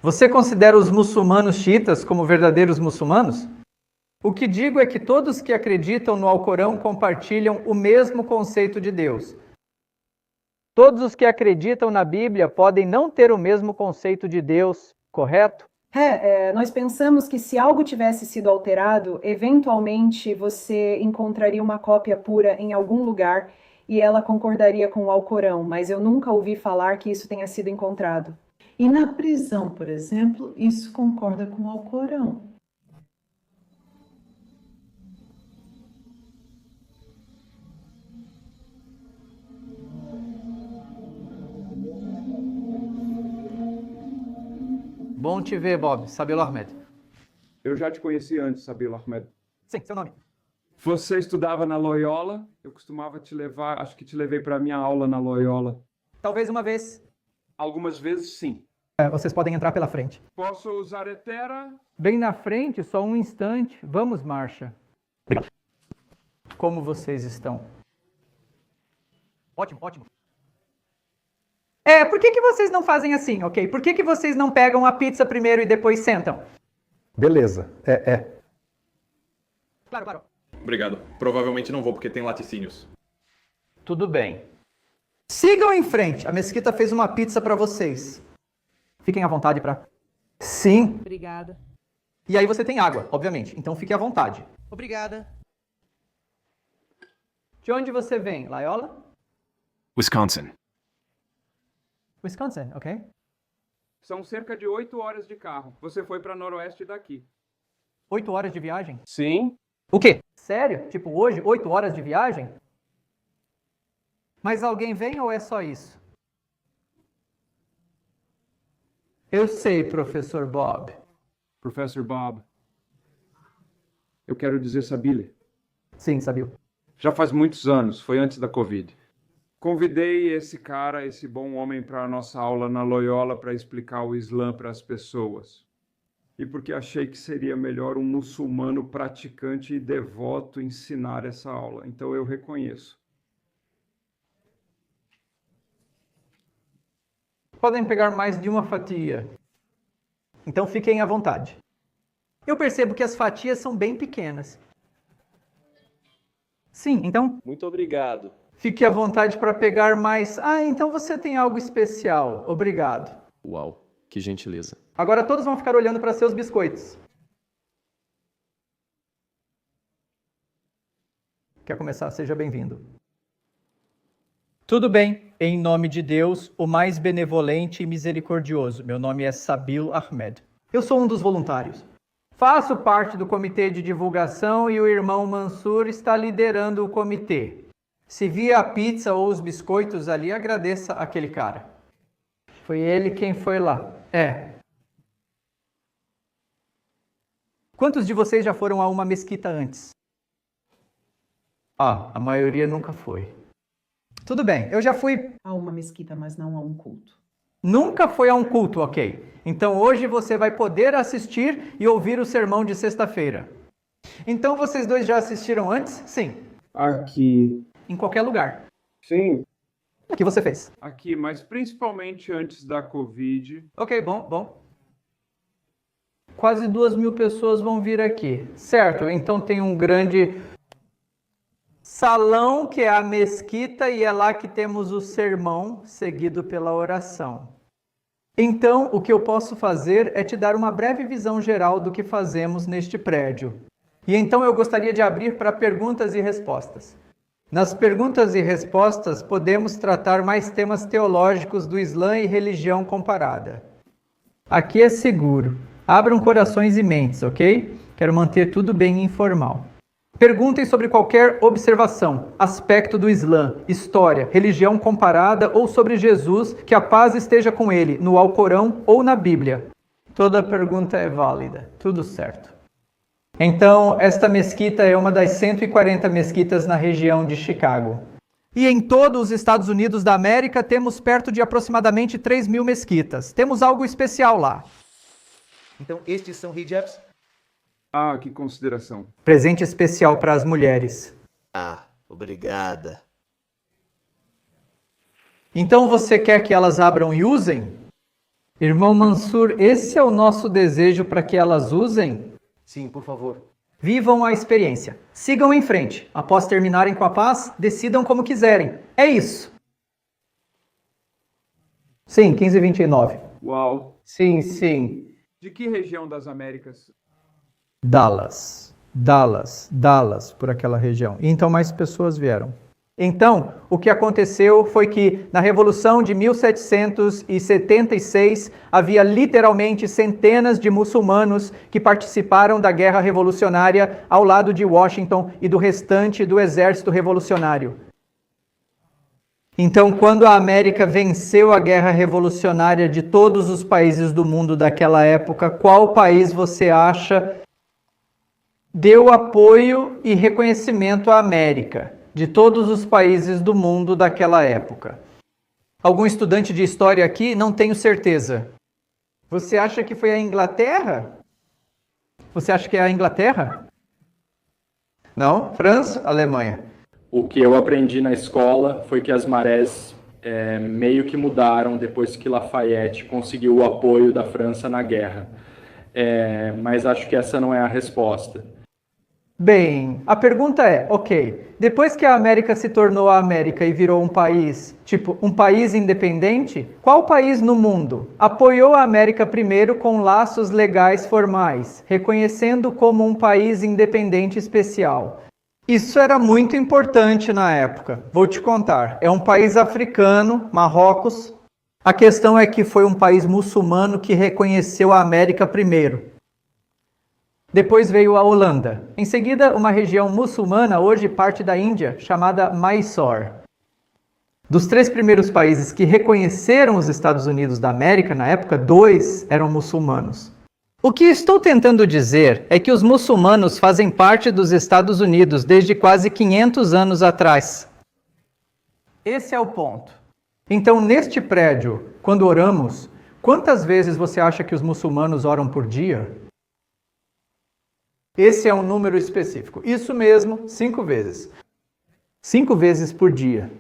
Você considera os muçulmanos xiitas como verdadeiros muçulmanos? O que digo é que todos que acreditam no Alcorão compartilham o mesmo conceito de Deus. Todos os que acreditam na Bíblia podem não ter o mesmo conceito de Deus, correto? Nós pensamos que se algo tivesse sido alterado, eventualmente você encontraria uma cópia pura em algum lugar e ela concordaria com o Alcorão, mas eu nunca ouvi falar que isso tenha sido encontrado. E na prisão, por exemplo, isso concorda com o Alcorão. Bom te ver, Bob. Sabil Ahmed. Eu já te conheci antes, Sabil Ahmed. Sim, seu nome. Você estudava na Loyola? Eu costumava te levar, acho que te levei para minha aula na Loyola. Talvez uma vez. Algumas vezes, sim. Vocês podem entrar pela frente. Posso usar Etera? Bem na frente, só um instante. Vamos, Marcha. Como vocês estão? Ótimo, ótimo. Por que vocês não fazem assim, ok? Por que vocês não pegam a pizza primeiro e depois sentam? Beleza, Claro, claro. Obrigado. Provavelmente não vou porque tem laticínios. Tudo bem. Sigam em frente. A mesquita fez uma pizza para vocês. Fiquem à vontade para... Sim. Obrigada. E aí você tem água, obviamente. Então fique à vontade. Obrigada. De onde você vem, Loyola? Wisconsin. Wisconsin, ok. São cerca de 8 horas de carro. Você foi para noroeste daqui. 8 horas de viagem? Sim. O quê? Sério? Tipo, hoje, 8 horas de viagem? Mas alguém vem ou é só isso? Eu sei, professor Bob. Professor Bob. Eu quero dizer Sabile. Sim, Sabil. Já faz muitos anos, foi antes da Covid. Convidei esse cara, esse bom homem, para a nossa aula na Loyola para explicar o Islã para as pessoas. E porque achei que seria melhor um muçulmano praticante e devoto ensinar essa aula. Então eu reconheço. Podem pegar mais de uma fatia. Então fiquem à vontade. Eu percebo que as fatias são bem pequenas. Sim, então... Muito obrigado. Fique à vontade para pegar mais... então você tem algo especial. Obrigado. Uau, que gentileza. Agora todos vão ficar olhando para seus biscoitos. Quer começar? Seja bem-vindo. Tudo bem. Em nome de Deus, o mais benevolente e misericordioso. Meu nome é Sabil Ahmed. Eu sou um dos voluntários. Faço parte do comitê de divulgação e o irmão Mansur está liderando o comitê. Se via a pizza ou os biscoitos ali, agradeça aquele cara. Foi ele quem foi lá. Quantos de vocês já foram a uma mesquita antes? A maioria nunca foi. Tudo bem, eu já fui... Há uma mesquita, mas não há um culto. Nunca foi a um culto, ok? Então hoje você vai poder assistir e ouvir o sermão de sexta-feira. Então vocês dois já assistiram antes? Sim. Aqui. Em qualquer lugar. Sim. O que você fez? Aqui, mas principalmente antes da Covid. Ok, bom. Quase 2.000 pessoas vão vir aqui. Certo, então tem um grande salão que é a mesquita e é lá que temos o sermão seguido pela oração. Então, o que eu posso fazer é te dar uma breve visão geral do que fazemos neste prédio. E então eu gostaria de abrir para perguntas e respostas. Nas perguntas e respostas, podemos tratar mais temas teológicos do Islã e religião comparada. Aqui é seguro. Abram corações e mentes, ok? Quero manter tudo bem informal. Perguntem sobre qualquer observação, aspecto do Islã, história, religião comparada ou sobre Jesus, que a paz esteja com ele, no Alcorão ou na Bíblia. Toda pergunta é válida. Tudo certo. Então, esta mesquita é uma das 140 mesquitas na região de Chicago. E em todos os Estados Unidos da América, temos perto de aproximadamente 3.000 mesquitas. Temos algo especial lá. Então, estes são hijabs? Que consideração. Presente especial para as mulheres. Obrigada. Então você quer que elas abram e usem? Irmão Mansur, esse é o nosso desejo para que elas usem? Sim, por favor. Vivam a experiência. Sigam em frente. Após terminarem com a paz, decidam como quiserem. É isso. Sim, 15:29. Uau! Sim, sim. De que região das Américas? Dallas, por aquela região. E então mais pessoas vieram. Então, o que aconteceu foi que na Revolução de 1776 havia literalmente centenas de muçulmanos que participaram da Guerra Revolucionária ao lado de Washington e do restante do exército revolucionário. Então, quando a América venceu a Guerra Revolucionária de todos os países do mundo daquela época, qual país você acha deu apoio e reconhecimento à América? De todos os países do mundo daquela época. Algum estudante de história aqui? Não tenho certeza. Você acha que foi a Inglaterra? Você acha que é a Inglaterra? Não? França? Alemanha? O que eu aprendi na escola foi que as marés meio que mudaram depois que Lafayette conseguiu o apoio da França na guerra. Mas acho que essa não é a resposta. Bem, a pergunta é, ok, depois que a América se tornou a América e virou um país, tipo, um país independente, qual país no mundo apoiou a América primeiro com laços legais formais, reconhecendo como um país independente especial? Isso era muito importante na época, vou te contar. É um país africano, Marrocos. A questão é que foi um país muçulmano que reconheceu a América primeiro. Depois veio a Holanda. Em seguida, uma região muçulmana, hoje parte da Índia, chamada Mysore. Dos 3 primeiros países que reconheceram os Estados Unidos da América na época, 2 eram muçulmanos. O que estou tentando dizer é que os muçulmanos fazem parte dos Estados Unidos desde quase 500 anos atrás. Esse é o ponto. Então, neste prédio, quando oramos, quantas vezes você acha que os muçulmanos oram por dia? Esse é um número específico. Isso mesmo, 5 vezes. 5 vezes por dia.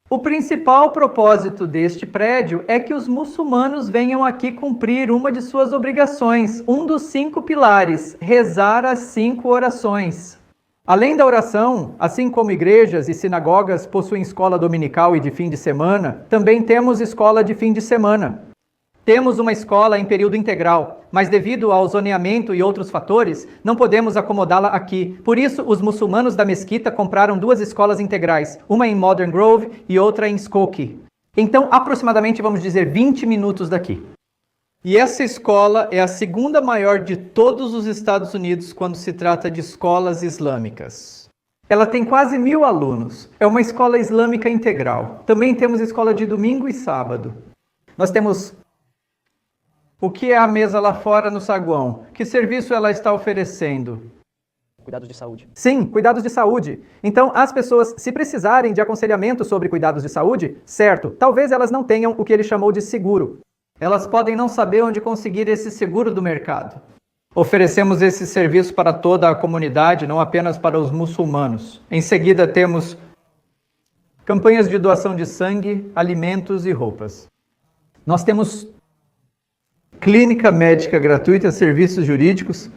O principal propósito deste prédio é que os muçulmanos venham aqui cumprir uma de suas obrigações, um dos 5 pilares, rezar as 5 orações. Além da oração, assim como igrejas e sinagogas possuem escola dominical e de fim de semana, também temos escola de fim de semana. Temos uma escola em período integral, mas devido ao zoneamento e outros fatores, não podemos acomodá-la aqui. Por isso, os muçulmanos da mesquita compraram 2 escolas integrais, uma em Modern Grove e outra em Skokie. Então, aproximadamente, vamos dizer, 20 minutos daqui. E essa escola é a 2ª maior de todos os Estados Unidos quando se trata de escolas islâmicas. Ela tem quase 1000 alunos. É uma escola islâmica integral. Também temos escola de domingo e sábado. Nós temos... O que é a mesa lá fora no saguão? Que serviço ela está oferecendo? Cuidados de saúde. Sim, cuidados de saúde. Então, as pessoas, se precisarem de aconselhamento sobre cuidados de saúde, certo, talvez elas não tenham o que ele chamou de seguro. Elas podem não saber onde conseguir esse seguro do mercado. Oferecemos esse serviço para toda a comunidade, não apenas para os muçulmanos. Em seguida, temos campanhas de doação de sangue, alimentos e roupas. Nós temos clínica médica gratuita, serviços jurídicos.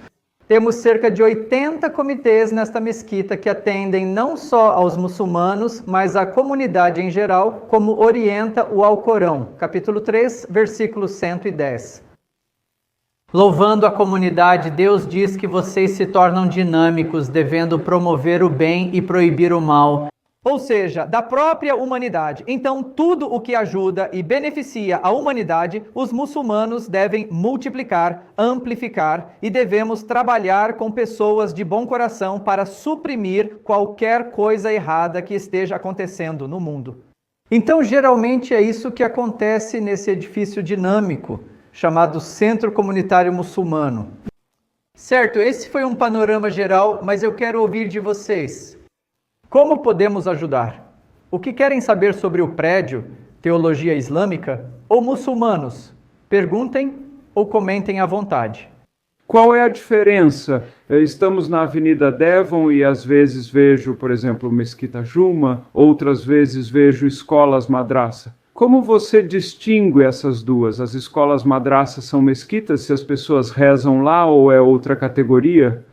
Temos cerca de 80 comitês nesta mesquita que atendem não só aos muçulmanos, mas à comunidade em geral, como orienta o Alcorão, capítulo 3, versículo 110. Louvando a comunidade, Deus diz que vocês se tornam dinâmicos, devendo promover o bem e proibir o mal. Ou seja, da própria humanidade. Então, tudo o que ajuda e beneficia a humanidade, os muçulmanos devem multiplicar, amplificar e devemos trabalhar com pessoas de bom coração para suprimir qualquer coisa errada que esteja acontecendo no mundo. Então, geralmente é isso que acontece nesse edifício dinâmico, chamado Centro Comunitário Muçulmano. Certo, esse foi um panorama geral, mas eu quero ouvir de vocês. Como podemos ajudar? O que querem saber sobre o prédio, teologia islâmica ou muçulmanos? Perguntem ou comentem à vontade. Qual é a diferença? Estamos na Avenida Devon e às vezes vejo, por exemplo, Mesquita Juma, outras vezes vejo escolas madraça. Como você distingue essas duas? As escolas madraças são mesquitas, se as pessoas rezam lá, ou é outra categoria?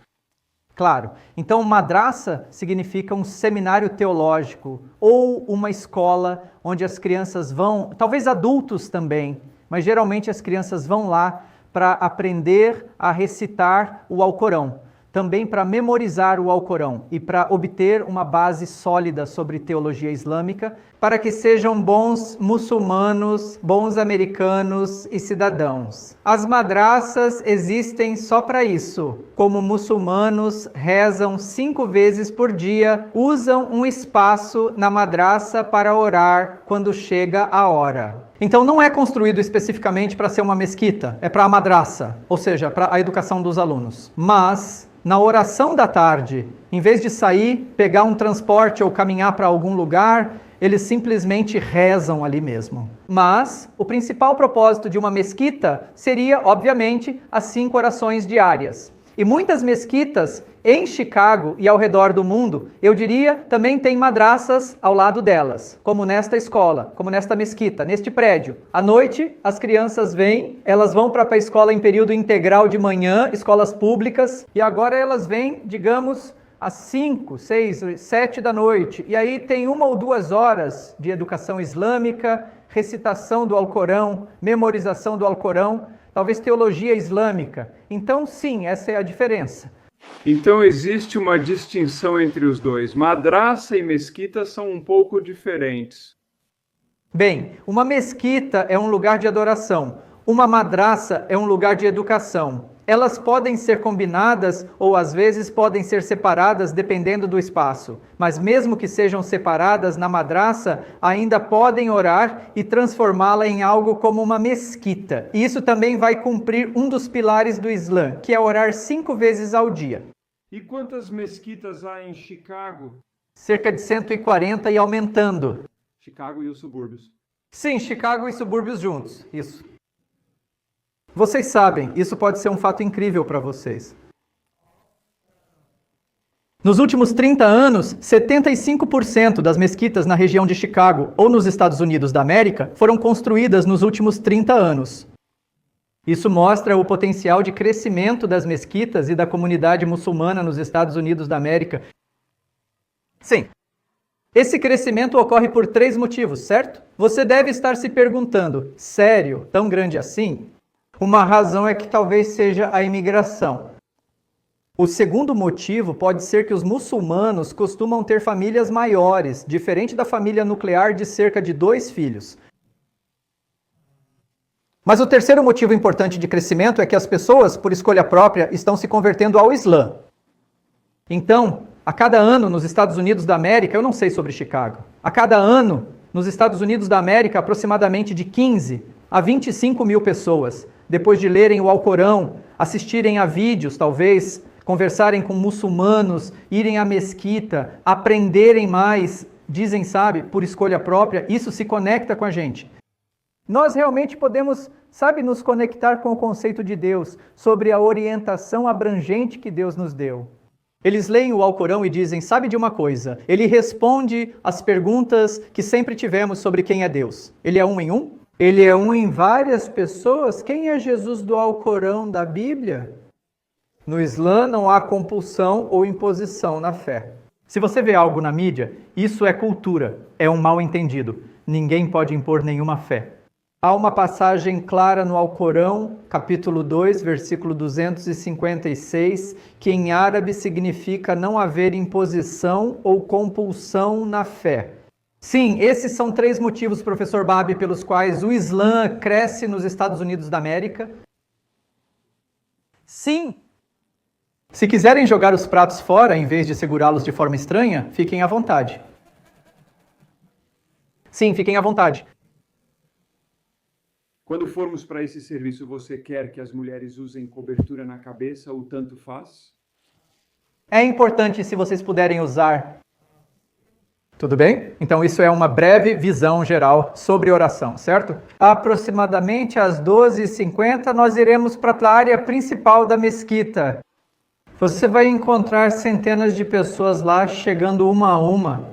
Claro. Então, madraça significa um seminário teológico ou uma escola onde as crianças vão, talvez adultos também, mas geralmente as crianças vão lá para aprender a recitar o Alcorão, também para memorizar o Alcorão e para obter uma base sólida sobre teologia islâmica, para que sejam bons muçulmanos, bons americanos e cidadãos. As madraças existem só para isso. Como muçulmanos rezam 5 vezes por dia, usam um espaço na madraça para orar quando chega a hora. Então não é construído especificamente para ser uma mesquita, é para a madraça, ou seja, para a educação dos alunos. Mas na oração da tarde, em vez de sair, pegar um transporte ou caminhar para algum lugar, eles simplesmente rezam ali mesmo. Mas o principal propósito de uma mesquita seria, obviamente, as 5 orações diárias. E muitas mesquitas em Chicago e ao redor do mundo, eu diria, também tem madraças ao lado delas, como nesta escola, como nesta mesquita, neste prédio. À noite, as crianças vêm, elas vão para a escola em período integral de manhã, escolas públicas, e agora elas vêm, digamos, às 5, 6, 7 da noite. E aí tem 1 ou 2 horas de educação islâmica, recitação do Alcorão, memorização do Alcorão, talvez teologia islâmica. Então, sim, essa é a diferença. Então existe uma distinção entre os dois. Madraça e mesquita são um pouco diferentes. Bem, uma mesquita é um lugar de adoração. Uma madraça é um lugar de educação. Elas podem ser combinadas ou às vezes podem ser separadas dependendo do espaço. Mas mesmo que sejam separadas na madraça, ainda podem orar e transformá-la em algo como uma mesquita. E isso também vai cumprir um dos pilares do Islã, que é orar 5 vezes ao dia. E quantas mesquitas há em Chicago? Cerca de 140 e aumentando. Chicago e os subúrbios. Sim, Chicago e subúrbios juntos, isso. Vocês sabem, isso pode ser um fato incrível para vocês. Nos últimos 30 anos, 75% das mesquitas na região de Chicago ou nos Estados Unidos da América foram construídas nos últimos 30 anos. Isso mostra o potencial de crescimento das mesquitas e da comunidade muçulmana nos Estados Unidos da América. Sim. Esse crescimento ocorre por 3 motivos, certo? Você deve estar se perguntando, sério, tão grande assim? Uma razão é que talvez seja a imigração. O segundo motivo pode ser que os muçulmanos costumam ter famílias maiores, diferente da família nuclear de cerca de 2 filhos. Mas o terceiro motivo importante de crescimento é que as pessoas, por escolha própria, estão se convertendo ao Islã. Então, a cada ano nos Estados Unidos da América, eu não sei sobre Chicago, a cada ano nos Estados Unidos da América, aproximadamente de 15 a 25 mil pessoas, depois de lerem o Alcorão, assistirem a vídeos, talvez, conversarem com muçulmanos, irem à mesquita, aprenderem mais, dizem, sabe, por escolha própria, isso se conecta com a gente. Nós realmente podemos, sabe, nos conectar com o conceito de Deus, sobre a orientação abrangente que Deus nos deu. Eles leem o Alcorão e dizem, sabe de uma coisa, ele responde às perguntas que sempre tivemos sobre quem é Deus. Ele é um em um? Ele é um em várias pessoas? Quem é Jesus do Alcorão da Bíblia? No Islã não há compulsão ou imposição na fé. Se você vê algo na mídia, isso é cultura, é um mal-entendido. Ninguém pode impor nenhuma fé. Há uma passagem clara no Alcorão, capítulo 2, versículo 256, que em árabe significa não haver imposição ou compulsão na fé. Sim, esses são 3 motivos, professor Babi, pelos quais o Islã cresce nos Estados Unidos da América. Sim. Se quiserem jogar os pratos fora, em vez de segurá-los de forma estranha, fiquem à vontade. Sim, fiquem à vontade. Quando formos para esse serviço, você quer que as mulheres usem cobertura na cabeça ou tanto faz? É importante se vocês puderem usar. Tudo bem? Então isso é uma breve visão geral sobre oração, certo? Aproximadamente às 12h50 nós iremos para a área principal da mesquita. Você vai encontrar centenas de pessoas lá chegando uma a uma.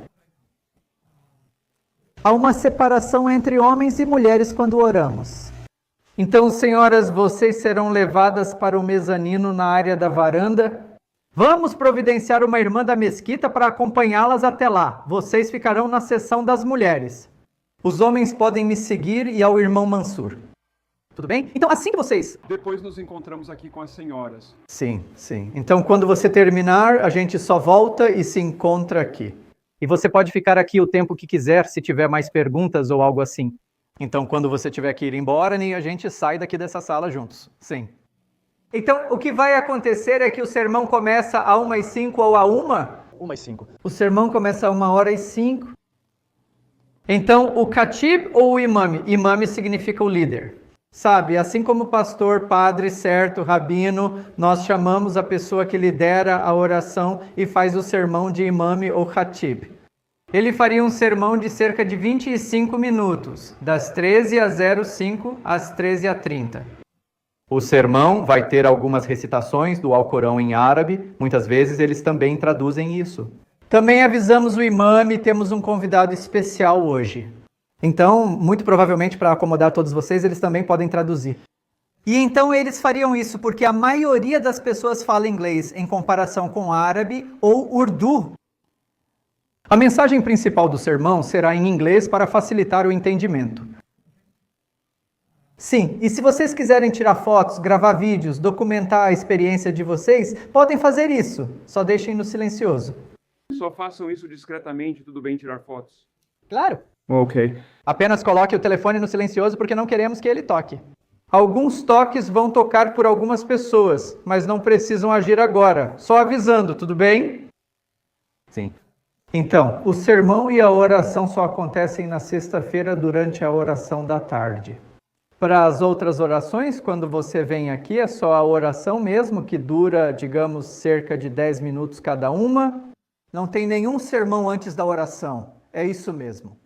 Há uma separação entre homens e mulheres quando oramos. Então, senhoras, vocês serão levadas para o mezanino na área da varanda. Vamos providenciar uma irmã da mesquita para acompanhá-las até lá. Vocês ficarão na seção das mulheres. Os homens podem me seguir e ao irmão Mansur. Tudo bem? Então, assim que vocês... Depois nos encontramos aqui com as senhoras. Sim, sim. Então, quando você terminar, a gente só volta e se encontra aqui. E você pode ficar aqui o tempo que quiser, se tiver mais perguntas ou algo assim. Então, quando você tiver que ir embora, a gente sai daqui dessa sala juntos. Sim. Então, o que vai acontecer é que o sermão começa a 1h05 ou a 1? 1h05. O sermão começa a 1h05. Então, o khatib ou o imame? Imame significa o líder. Sabe, assim como pastor, padre, certo, rabino, nós chamamos a pessoa que lidera a oração e faz o sermão de imame ou khatib. Ele faria um sermão de cerca de 25 minutos, das 13h05 às 13h30. O sermão vai ter algumas recitações do Alcorão em árabe, muitas vezes eles também traduzem isso. Também avisamos o imame, temos um convidado especial hoje. Então, muito provavelmente, para acomodar todos vocês, eles também podem traduzir. E então eles fariam isso porque a maioria das pessoas fala inglês em comparação com árabe ou urdu. A mensagem principal do sermão será em inglês para facilitar o entendimento. Sim, e se vocês quiserem tirar fotos, gravar vídeos, documentar a experiência de vocês, podem fazer isso. Só deixem no silencioso. Só façam isso discretamente, tudo bem tirar fotos? Claro. Ok. Apenas coloque o telefone no silencioso porque não queremos que ele toque. Alguns toques vão tocar por algumas pessoas, mas não precisam agir agora. Só avisando, tudo bem? Sim. Então, o sermão e a oração só acontecem na sexta-feira durante a oração da tarde. Para as outras orações, quando você vem aqui, é só a oração mesmo, que dura, digamos, cerca de 10 minutos cada uma. Não tem nenhum sermão antes da oração. É isso mesmo.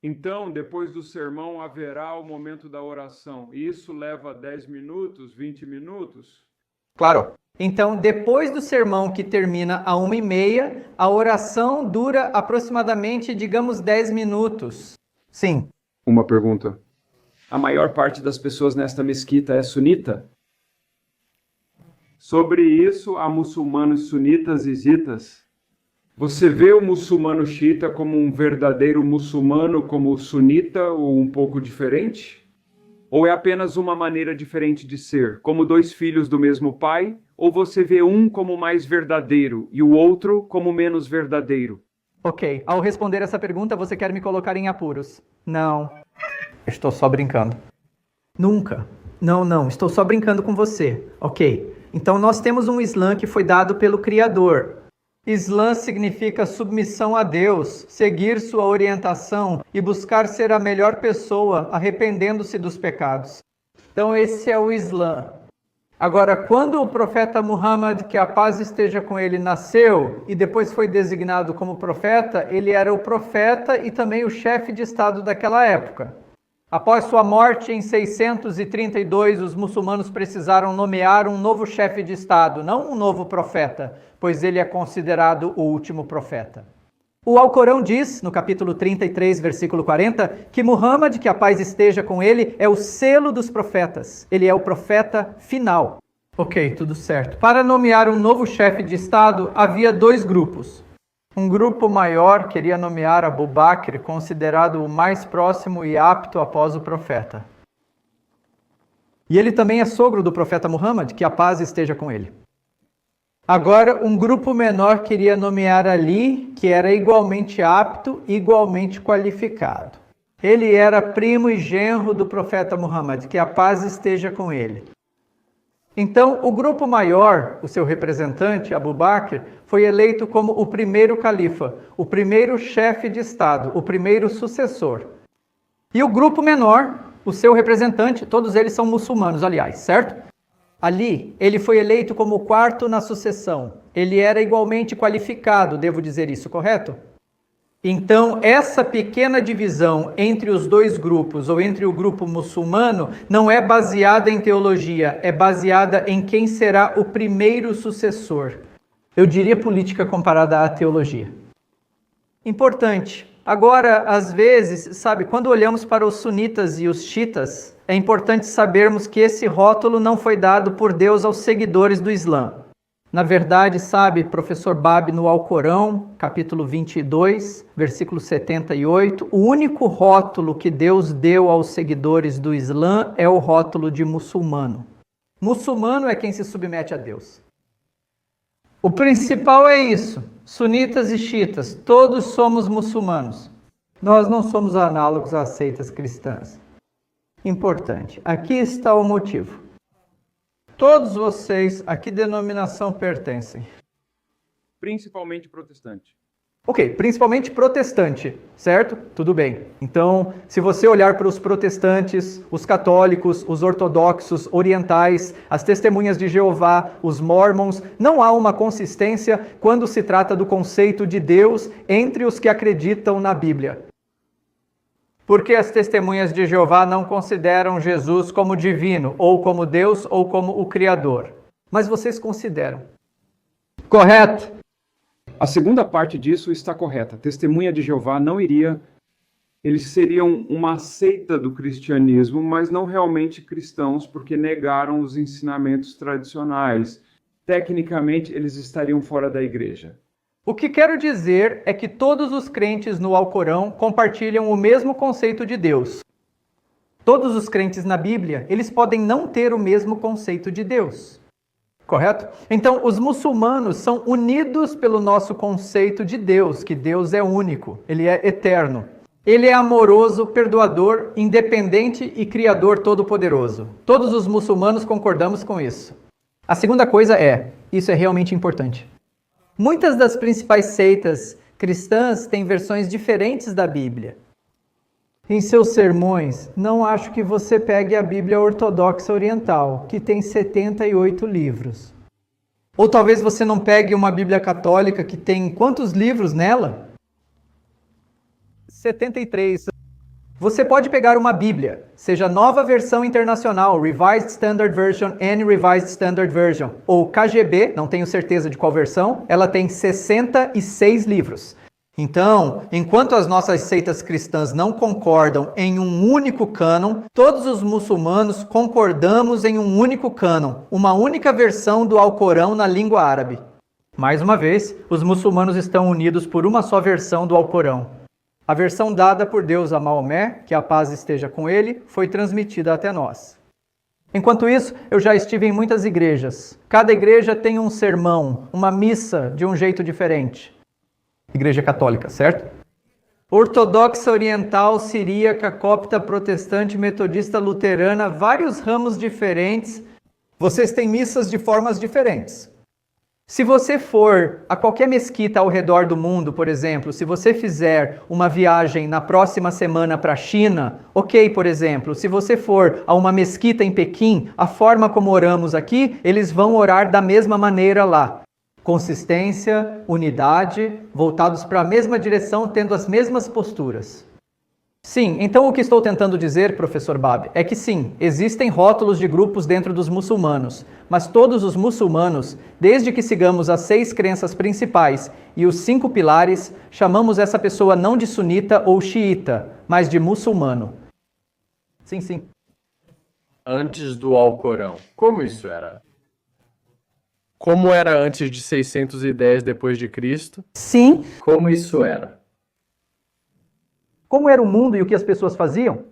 Então, depois do sermão, haverá o momento da oração. E isso leva 10 minutos, 20 minutos? Claro. Então, depois do sermão, que termina a 1h30, a oração dura aproximadamente, digamos, 10 minutos. Sim. Uma pergunta. A maior parte das pessoas nesta mesquita é sunita? Sobre isso, há muçulmanos sunitas e zitas. Você vê o muçulmano xiita como um verdadeiro muçulmano, como o sunita, ou um pouco diferente? Ou é apenas uma maneira diferente de ser, como dois filhos do mesmo pai? Ou você vê um como mais verdadeiro e o outro como menos verdadeiro? Ok, ao responder essa pergunta, você quer me colocar em apuros? Não, estou só brincando. Nunca. Não, estou só brincando com você. Ok, então nós temos um Islã que foi dado pelo Criador. Islã significa submissão a Deus, seguir sua orientação e buscar ser a melhor pessoa, arrependendo-se dos pecados. Então esse é o Islã. Agora, quando o profeta Muhammad, que a paz esteja com ele, nasceu e depois foi designado como profeta, ele era o profeta e também o chefe de estado daquela época. Após sua morte em 632, os muçulmanos precisaram nomear um novo chefe de estado, não um novo profeta, pois ele é considerado o último profeta. O Alcorão diz, no capítulo 33, versículo 40, que Muhammad, que a paz esteja com ele, é o selo dos profetas. Ele é o profeta final. Ok, tudo certo. Para nomear um novo chefe de estado, havia dois grupos. Um grupo maior queria nomear Abu Bakr, considerado o mais próximo e apto após o profeta. E ele também é sogro do profeta Muhammad, que a paz esteja com ele. Agora, um grupo menor queria nomear Ali, que era igualmente apto, igualmente qualificado. Ele era primo e genro do profeta Muhammad, que a paz esteja com ele. Então, o grupo maior, o seu representante, Abu Bakr, foi eleito como o primeiro califa, o primeiro chefe de estado, o primeiro sucessor. E o grupo menor, o seu representante, todos eles são muçulmanos, aliás, certo? Ali, ele foi eleito como o quarto na sucessão. Ele era igualmente qualificado, devo dizer isso, correto? Então, essa pequena divisão entre os dois grupos, ou entre o grupo muçulmano, não é baseada em teologia, é baseada em quem será o primeiro sucessor. Eu diria política comparada à teologia. Importante, Agora, às vezes, sabe, quando olhamos para os sunitas e os xiitas, é importante sabermos que esse rótulo não foi dado por Deus aos seguidores do Islã. Na verdade, sabe, professor Bab, no Alcorão, capítulo 22, versículo 78, o único rótulo que Deus deu aos seguidores do Islã é o rótulo de muçulmano. Muçulmano é quem se submete a Deus. O principal é isso. Sunitas e xiitas, todos somos muçulmanos. Nós não somos análogos às seitas cristãs. Importante. Aqui está o motivo. Todos vocês, a que denominação pertencem? Principalmente protestante. Ok, principalmente protestante, certo? Tudo bem. Então, se você olhar para os protestantes, os católicos, os ortodoxos, orientais, as testemunhas de Jeová, os mormons, não há uma consistência quando se trata do conceito de Deus entre os que acreditam na Bíblia. Porque as testemunhas de Jeová não consideram Jesus como divino, ou como Deus, ou como o Criador. Mas vocês consideram. Correto? A segunda parte disso está correta. Testemunha de Jeová não iria... Eles seriam uma seita do cristianismo, mas não realmente cristãos, porque negaram os ensinamentos tradicionais. Tecnicamente, eles estariam fora da igreja. O que quero dizer é que todos os crentes no Alcorão compartilham o mesmo conceito de Deus. Todos os crentes na Bíblia, eles podem não ter o mesmo conceito de Deus. Correto? Então, os muçulmanos são unidos pelo nosso conceito de Deus, que Deus é único, Ele é eterno. Ele é amoroso, perdoador, independente e criador todo-poderoso. Todos os muçulmanos concordamos com isso. A segunda coisa isso é realmente importante. Muitas das principais seitas cristãs têm versões diferentes da Bíblia. Em seus sermões, não acho que você pegue a Bíblia Ortodoxa Oriental, que tem 78 livros. Ou talvez você não pegue uma Bíblia Católica que tem quantos livros nela? 73. Você pode pegar uma Bíblia, seja Nova Versão Internacional, Revised Standard Version and Revised Standard Version, ou KGB, não tenho certeza de qual versão, ela tem 66 livros. Então, enquanto as nossas seitas cristãs não concordam em um único cânon, todos os muçulmanos concordamos em um único cânon, uma única versão do Alcorão na língua árabe. Mais uma vez, os muçulmanos estão unidos por uma só versão do Alcorão. A versão dada por Deus a Maomé, que a paz esteja com ele, foi transmitida até nós. Enquanto isso, eu já estive em muitas igrejas. Cada igreja tem um sermão, uma missa de um jeito diferente. Igreja católica, certo? Ortodoxa, oriental, siríaca, copta, protestante, metodista, luterana, vários ramos diferentes. Vocês têm missas de formas diferentes. Se você for a qualquer mesquita ao redor do mundo, por exemplo, se você fizer uma viagem na próxima semana para a China, ok, por exemplo, se você for a uma mesquita em Pequim, a forma como oramos aqui, eles vão orar da mesma maneira lá. Consistência, unidade, voltados para a mesma direção, tendo as mesmas posturas. Sim, então o que estou tentando dizer, professor Bab, é que sim, existem rótulos de grupos dentro dos muçulmanos, mas todos os muçulmanos, desde que sigamos as 6 crenças principais e os 5 pilares, chamamos essa pessoa não de sunita ou xiita, mas de muçulmano. Sim, sim. Antes do Alcorão, como isso era? Como era antes de 610 depois de Cristo? Sim. Como isso era? Como era o mundo e o que as pessoas faziam?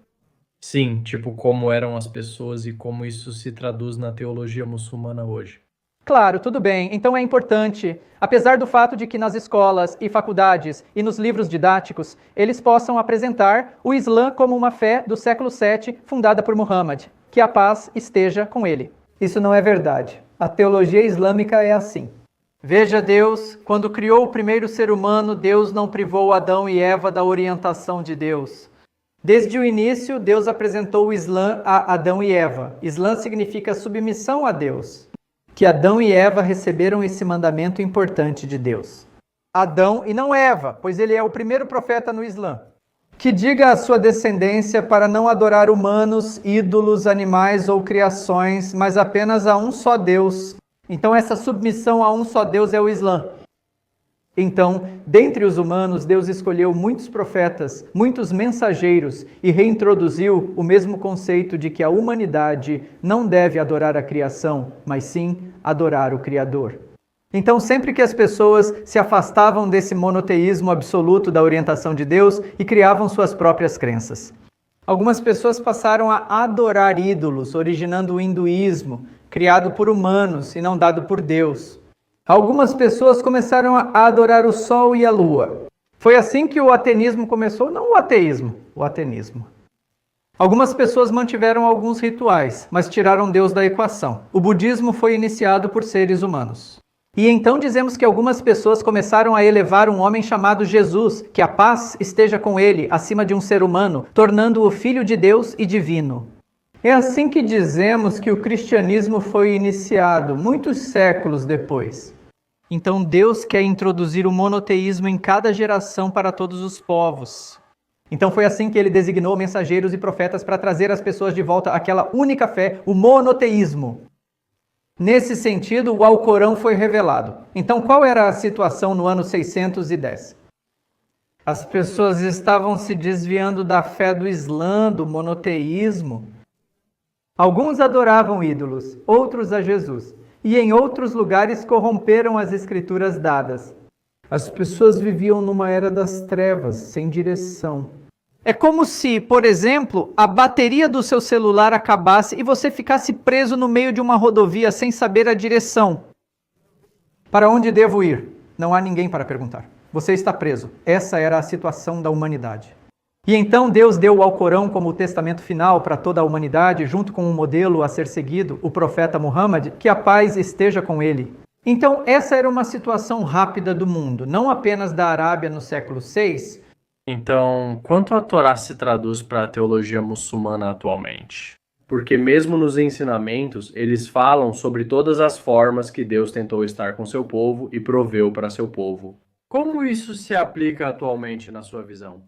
Sim, tipo como eram as pessoas e como isso se traduz na teologia muçulmana hoje. Claro, tudo bem. Então é importante, apesar do fato de que nas escolas e faculdades e nos livros didáticos, eles possam apresentar o Islã como uma fé do século VII fundada por Muhammad, que a paz esteja com ele. Isso não é verdade. A teologia islâmica é assim. Veja Deus, quando criou o primeiro ser humano, Deus não privou Adão e Eva da orientação de Deus. Desde o início, Deus apresentou o Islã a Adão e Eva. Islã significa submissão a Deus. Que Adão e Eva receberam esse mandamento importante de Deus. Adão e não Eva, pois ele é o primeiro profeta no Islã. Que diga à sua descendência para não adorar humanos, ídolos, animais ou criações, mas apenas a um só Deus. Então essa submissão a um só Deus é o Islã. Então, dentre os humanos, Deus escolheu muitos profetas, muitos mensageiros e reintroduziu o mesmo conceito de que a humanidade não deve adorar a criação, mas sim adorar o Criador. Então, sempre que as pessoas se afastavam desse monoteísmo absoluto da orientação de Deus e criavam suas próprias crenças. Algumas pessoas passaram a adorar ídolos, originando o hinduísmo, criado por humanos e não dado por Deus. Algumas pessoas começaram a adorar o sol e a lua. Foi assim que o ateísmo começou, não o ateísmo, o ateísmo. Algumas pessoas mantiveram alguns rituais, mas tiraram Deus da equação. O budismo foi iniciado por seres humanos. E então dizemos que algumas pessoas começaram a elevar um homem chamado Jesus, que a paz esteja com ele, acima de um ser humano, tornando-o filho de Deus e divino. É assim que dizemos que o cristianismo foi iniciado, muitos séculos depois. Então Deus quer introduzir o monoteísmo em cada geração para todos os povos. Então foi assim que ele designou mensageiros e profetas para trazer as pessoas de volta àquela única fé, o monoteísmo. Nesse sentido, o Alcorão foi revelado. Então qual era a situação no ano 610? As pessoas estavam se desviando da fé do Islã, do monoteísmo. Alguns adoravam ídolos, outros a Jesus. E em outros lugares corromperam as escrituras dadas. As pessoas viviam numa era das trevas, sem direção. É como se, por exemplo, a bateria do seu celular acabasse e você ficasse preso no meio de uma rodovia sem saber a direção. Para onde devo ir? Não há ninguém para perguntar. Você está preso. Essa era a situação da humanidade. E então Deus deu o Alcorão como o testamento final para toda a humanidade, junto com um modelo a ser seguido, o profeta Muhammad, que a paz esteja com ele. Então essa era uma situação rápida do mundo, não apenas da Arábia no século VI. Então, quanto a Torá se traduz para a teologia muçulmana atualmente? Porque mesmo nos ensinamentos, eles falam sobre todas as formas que Deus tentou estar com seu povo e proveu para seu povo. Como isso se aplica atualmente na sua visão?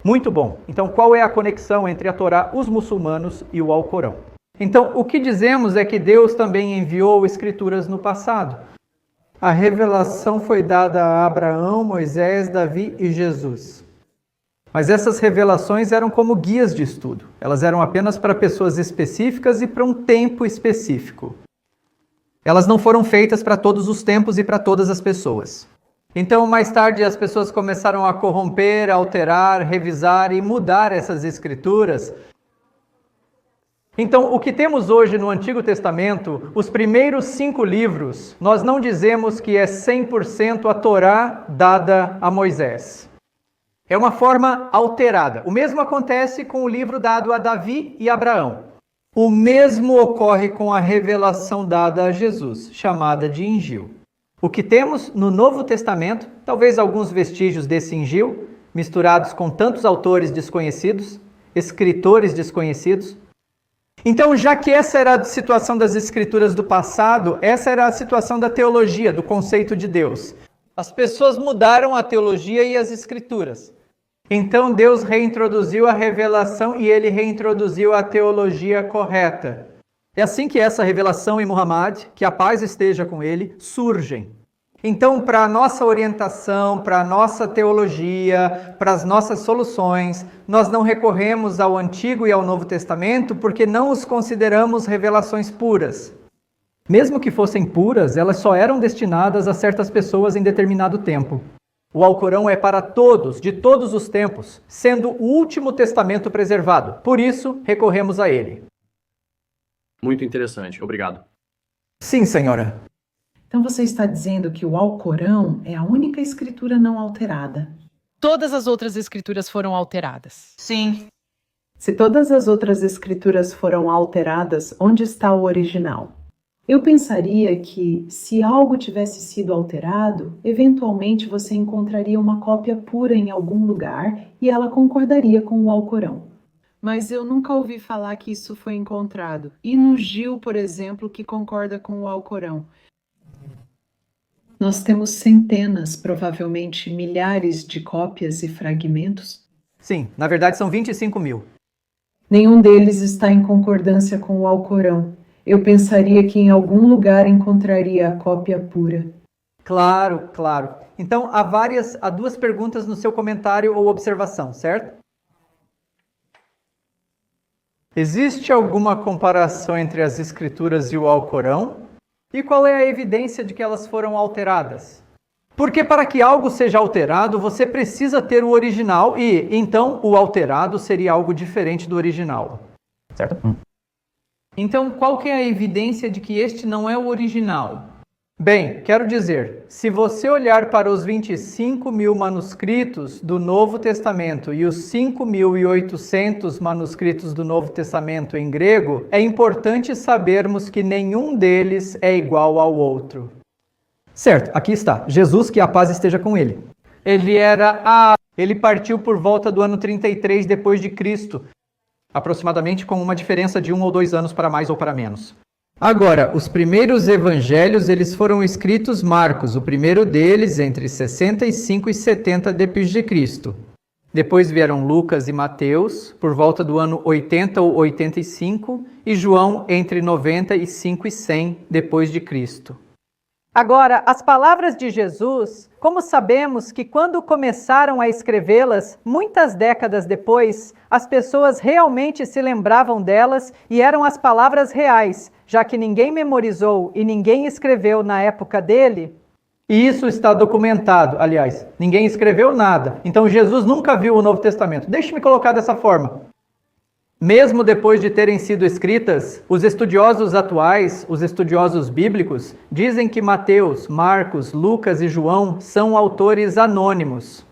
Muito bom. Então, qual é a conexão entre a Torá, os muçulmanos e o Alcorão? Então, o que dizemos é que Deus também enviou escrituras no passado. A revelação foi dada a Abraão, Moisés, Davi e Jesus. Mas essas revelações eram como guias de estudo. Elas eram apenas para pessoas específicas e para um tempo específico. Elas não foram feitas para todos os tempos e para todas as pessoas. Então, mais tarde, as pessoas começaram a corromper, alterar, revisar e mudar essas escrituras. Então, o que temos hoje no Antigo Testamento, os primeiros 5 livros, nós não dizemos que é 100% a Torá dada a Moisés. É uma forma alterada. O mesmo acontece com o livro dado a Davi e Abraão. O mesmo ocorre com a revelação dada a Jesus, chamada de Injil. O que temos no Novo Testamento, talvez alguns vestígios desse Injil, misturados com tantos autores desconhecidos, escritores desconhecidos. Então, já que essa era a situação das escrituras do passado, essa era a situação da teologia, do conceito de Deus. As pessoas mudaram a teologia e as escrituras. Então, Deus reintroduziu a revelação e ele reintroduziu a teologia correta. É assim que essa revelação em Muhammad, que a paz esteja com ele, surgem. Então, para a nossa orientação, para a nossa teologia, para as nossas soluções, nós não recorremos ao Antigo e ao Novo Testamento porque não os consideramos revelações puras. Mesmo que fossem puras, elas só eram destinadas a certas pessoas em determinado tempo. O Alcorão é para todos, de todos os tempos, sendo o último testamento preservado. Por isso, recorremos a ele. Muito interessante, obrigado. Sim, senhora. Então você está dizendo que o Alcorão é a única escritura não alterada? Todas as outras escrituras foram alteradas. Sim. Se todas as outras escrituras foram alteradas, onde está o original? Eu pensaria que, se algo tivesse sido alterado, eventualmente você encontraria uma cópia pura em algum lugar e ela concordaria com o Alcorão. Mas eu nunca ouvi falar que isso foi encontrado. E no Gil, por exemplo, que concorda com o Alcorão. Nós temos centenas, provavelmente milhares de cópias e fragmentos. Sim, na verdade são 25 mil. Nenhum deles está em concordância com o Alcorão. Eu pensaria que em algum lugar encontraria a cópia pura. Claro, claro. Então, há duas perguntas no seu comentário ou observação, certo? Existe alguma comparação entre as Escrituras e o Alcorão? E qual é a evidência de que elas foram alteradas? Porque para que algo seja alterado, você precisa ter o original e, então, o alterado seria algo diferente do original. Certo? Então, qual que é a evidência de que este não é o original? Bem, quero dizer, se você olhar para os 25.000 manuscritos do Novo Testamento e os 5.800 manuscritos do Novo Testamento em grego, é importante sabermos que nenhum deles é igual ao outro. Certo, aqui está. Jesus, que a paz esteja com ele. Ele partiu por volta do ano 33 depois de Cristo, aproximadamente com uma diferença de 1 ou 2 anos para mais ou para menos. Agora, os primeiros evangelhos, eles foram escritos Marcos, o primeiro deles entre 65 e 70 depois de Cristo. Depois vieram Lucas e Mateus, por volta do ano 80 ou 85, e João entre 95 e 100 depois de Cristo. Agora, as palavras de Jesus, como sabemos que quando começaram a escrevê-las, muitas décadas depois, as pessoas realmente se lembravam delas e eram as palavras reais, já que ninguém memorizou e ninguém escreveu na época dele. E isso está documentado, aliás, ninguém escreveu nada. Então Jesus nunca viu o Novo Testamento. Deixe-me colocar dessa forma. Mesmo depois de terem sido escritas, os estudiosos atuais, os estudiosos bíblicos, dizem que Mateus, Marcos, Lucas e João são autores anônimos.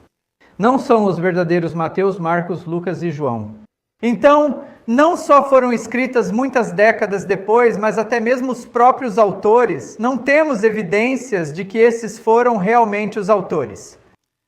Não são os verdadeiros Mateus, Marcos, Lucas e João. Então, não só foram escritas muitas décadas depois, mas até mesmo os próprios autores, não temos evidências de que esses foram realmente os autores.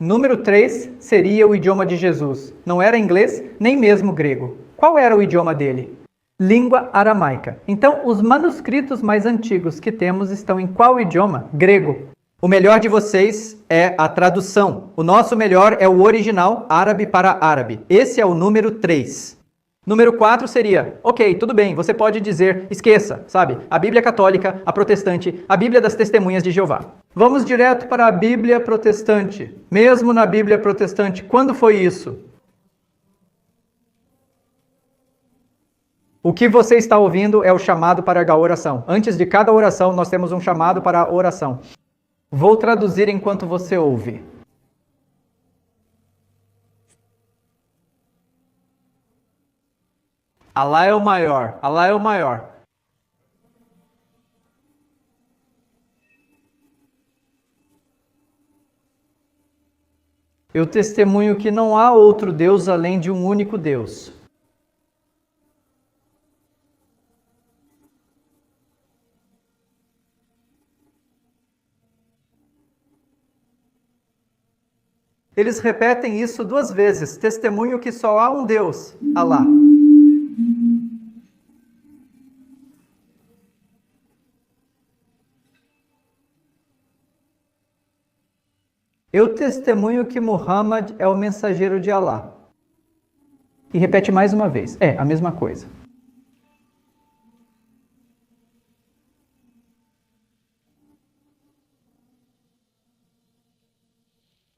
Número 3 seria o idioma de Jesus. Não era inglês, nem mesmo grego. Qual era o idioma dele? Língua aramaica. Então, os manuscritos mais antigos que temos estão em qual idioma? Grego. O melhor de vocês é a tradução. O nosso melhor é o original, árabe para árabe. Esse é o número 3. Número 4 seria, ok, tudo bem, você pode dizer, esqueça, sabe? A Bíblia católica, a protestante, a Bíblia das Testemunhas de Jeová. Vamos direto para a Bíblia protestante. Mesmo na Bíblia protestante, quando foi isso? O que você está ouvindo é o chamado para a oração. Antes de cada oração, nós temos um chamado para a oração. Vou traduzir enquanto você ouve. Alá é o maior, Alá é o maior. Eu testemunho que não há outro Deus além de um único Deus. Eles repetem isso 2 vezes. Testemunho que só há um Deus, Alá. Eu testemunho que Muhammad é o mensageiro de Alá. E repete mais uma vez. É a mesma coisa.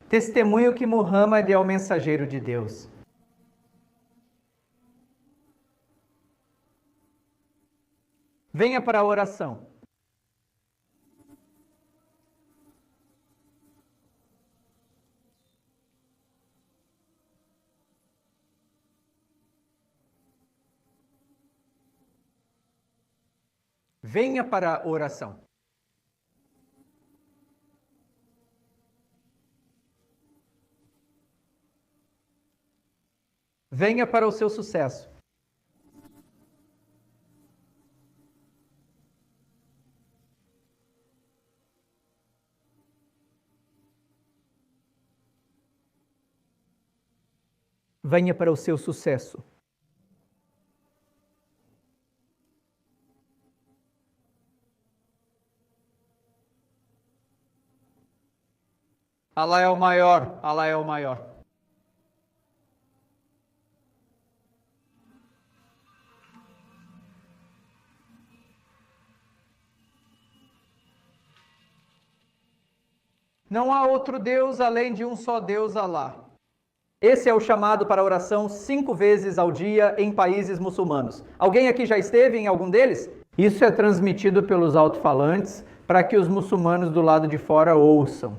Testemunho que Muhammad é o mensageiro de Deus. Venha para a oração. Venha para a oração. Venha para o seu sucesso. Venha para o seu sucesso. Alá é o maior, Alá é o maior. Não há outro Deus além de um só Deus, Alá. Esse é o chamado para oração 5 vezes ao dia em países muçulmanos. Alguém aqui já esteve em algum deles? Isso é transmitido pelos alto-falantes para que os muçulmanos do lado de fora ouçam.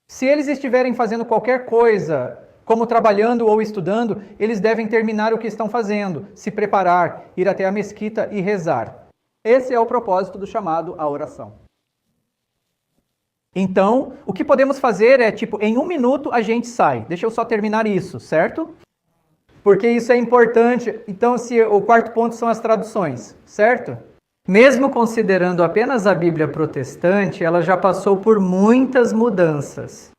Se eles estiverem fazendo qualquer coisa, como trabalhando ou estudando, eles devem terminar o que estão fazendo, se preparar, ir até a mesquita e rezar. Esse é o propósito do chamado à oração. Então, o que podemos fazer é, em 1 minuto a gente sai. Deixa eu só terminar isso, certo? Porque isso é importante. Então, o quarto ponto são as traduções, certo? Mesmo considerando apenas a Bíblia protestante, ela já passou por muitas mudanças.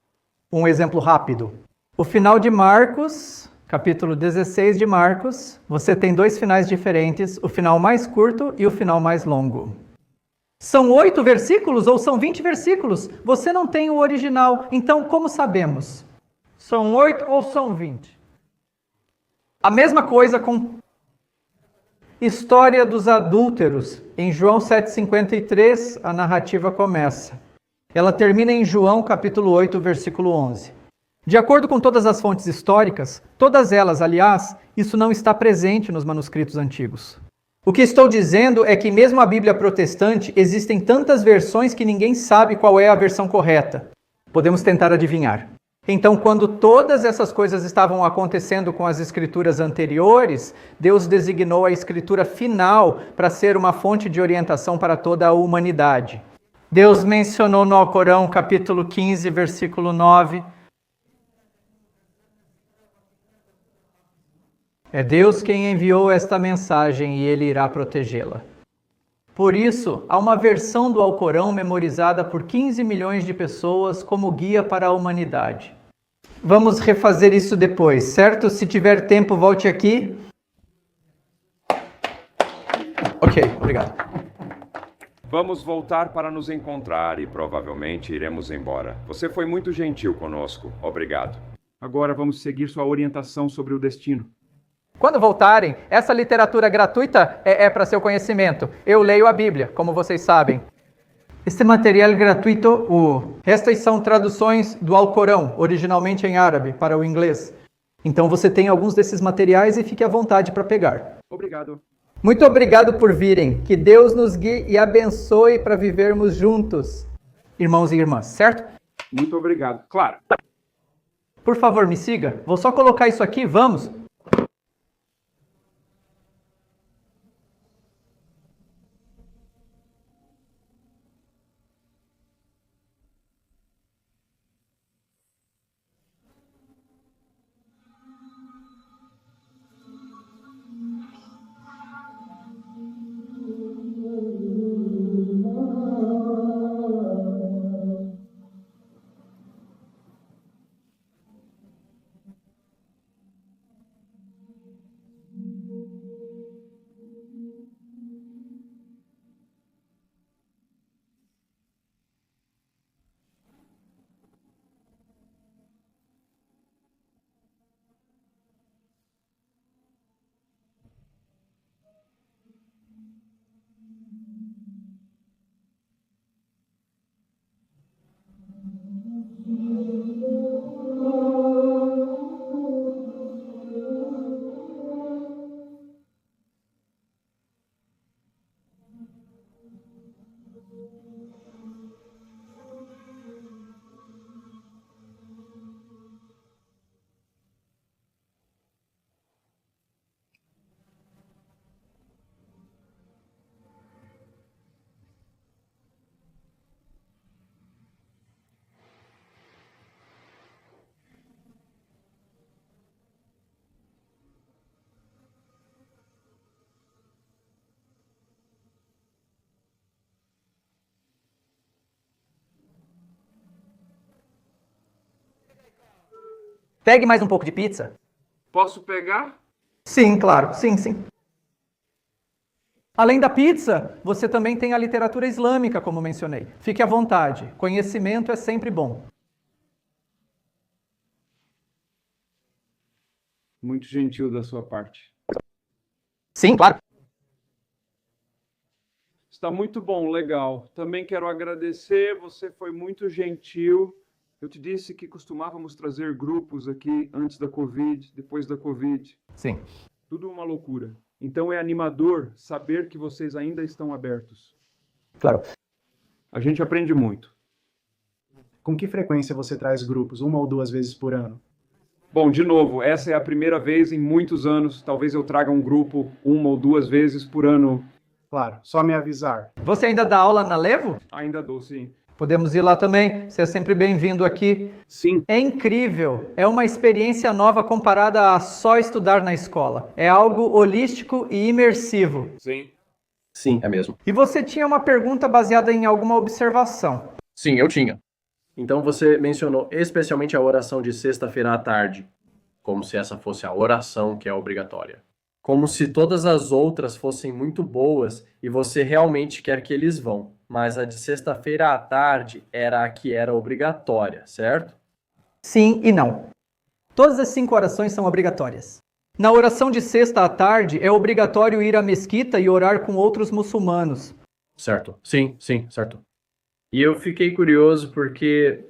Um exemplo rápido. O final de Marcos, capítulo 16 de Marcos, você tem 2 finais diferentes, o final mais curto e o final mais longo. São 8 versículos ou são 20 versículos? Você não tem o original, então como sabemos? São 8 ou são 20? A mesma coisa com história dos adúlteros. Em João 7,53, a narrativa começa. Ela termina em João capítulo 8, versículo 11. De acordo com todas as fontes históricas, todas elas, aliás, isso não está presente nos manuscritos antigos. O que estou dizendo é que mesmo a Bíblia protestante, existem tantas versões que ninguém sabe qual é a versão correta. Podemos tentar adivinhar. Então, quando todas essas coisas estavam acontecendo com as escrituras anteriores, Deus designou a escritura final para ser uma fonte de orientação para toda a humanidade. Deus mencionou no Alcorão, capítulo 15, versículo 9, é Deus quem enviou esta mensagem e Ele irá protegê-la. Por isso, há uma versão do Alcorão memorizada por 15 milhões de pessoas como guia para a humanidade. Vamos refazer isso depois, certo? Se tiver tempo, volte aqui. Ok, obrigado. Vamos voltar para nos encontrar e provavelmente iremos embora. Você foi muito gentil conosco. Obrigado. Agora vamos seguir sua orientação sobre o destino. Quando voltarem, essa literatura gratuita é para seu conhecimento. Eu leio a Bíblia, como vocês sabem. Este material gratuito, estas são traduções do Alcorão, originalmente em árabe, para o inglês. Então você tem alguns desses materiais e fique à vontade para pegar. Obrigado. Muito obrigado por virem. Que Deus nos guie e abençoe para vivermos juntos, irmãos e irmãs, certo? Muito obrigado. Claro. Por favor, me siga. Vou só colocar isso aqui, vamos? Pegue mais um pouco de pizza. Posso pegar? Sim, claro. Sim, sim. Além da pizza, você também tem a literatura islâmica, como mencionei. Fique à vontade. Conhecimento é sempre bom. Muito gentil da sua parte. Sim, claro. Está muito bom, legal. Também quero agradecer, você foi muito gentil. Eu te disse que costumávamos trazer grupos aqui antes da Covid, depois da Covid. Sim. Tudo uma loucura. Então é animador saber que vocês ainda estão abertos. Claro. A gente aprende muito. Com que frequência você traz grupos? 1 ou 2 vezes por ano? Bom, de novo, essa é a primeira vez em muitos anos. Talvez eu traga um grupo 1 ou 2 vezes por ano. Claro, só me avisar. Você ainda dá aula na Levo? Ainda dou, sim. Podemos ir lá também. Você é sempre bem-vindo aqui. Sim. É incrível. É uma experiência nova comparada a só estudar na escola. É algo holístico e imersivo. Sim. Sim, é mesmo. E você tinha uma pergunta baseada em alguma observação? Sim, eu tinha. Então você mencionou especialmente a oração de sexta-feira à tarde, como se essa fosse a oração que é obrigatória. Como se todas as outras fossem muito boas e você realmente quer que eles vão. Mas a de sexta-feira à tarde era a que era obrigatória, certo? Sim e não. Todas as 5 orações são obrigatórias. Na oração de sexta à tarde, é obrigatório ir à mesquita e orar com outros muçulmanos. Certo. Sim, certo. E eu fiquei curioso porque